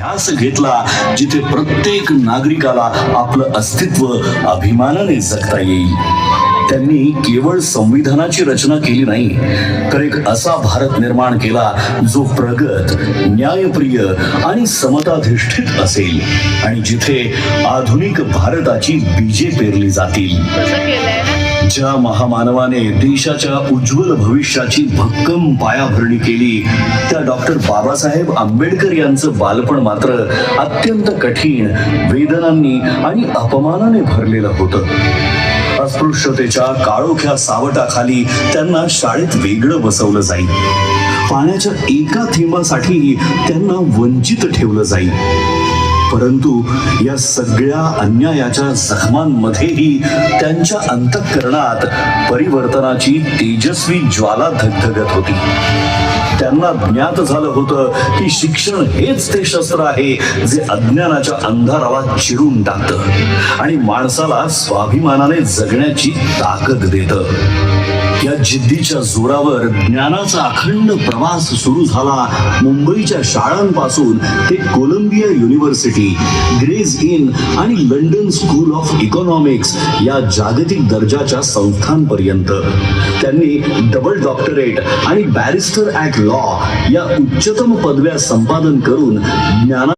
ध्यास घेतला जिथे प्रत्येक नागरिकाला आपलं अस्तित्व अभिमानाने जगता येईल. त्यांनी केवळ संविधानाची रचना केली नाही, तर एक असा भारत निर्माण केला जो प्रगत, न्यायप्रिय आणि समताधिष्ठित असेल आणि जिथे आधुनिक भारताची बीजे पेरली जातील. ज्या महामानवाने देशाच्या उज्ज्वल भविष्याची भक्कम पायाभरणी केली त्या डॉक्टर बाबासाहेब आंबेडकर यांचं बालपण मात्र अत्यंत कठीण, वेदनांनी आणि अपमानाने भरलेलं होतं. अस्पृश्यतेच्या काळोख्या सावटाखाली त्यांना शाळेत वेगळं बसवलं जाईल. पाण्याच्या एका थेंबासाठी त्यांना वंचित ठेवलं जाईल. परंतु या सगळ्या अन्यायाच्या जखमांमध्येही त्यांच्या अंतःकरणात परिवर्तनाची तेजस्वी ज्वाला धगधगत होती. त्यांना ज्ञात झालं होतं की शिक्षण हेच ते शस्त्र आहे जे अज्ञानाच्या अंधाराला चिरून टाकतं आणि माणसाला स्वाभिमानाने जगण्याची ताकद देतं. या जिद्दीच्या जोरावर ज्ञानाचा अखंड प्रवास सुरू झाला. मुंबईच्या शाळांपासून ते कोलंबिया युनिव्हर्सिटी, ग्रेज इन आणि लंडन स्कूल ऑफ इकॉनॉमिक्स या जागतिक दर्जाच्या संस्थांपर्यंत त्यांनी डबल डॉक्टरेट आणि बॅरिस्टर ॲट लॉ या उच्चतम पदव्या संपादन करून ज्ञाना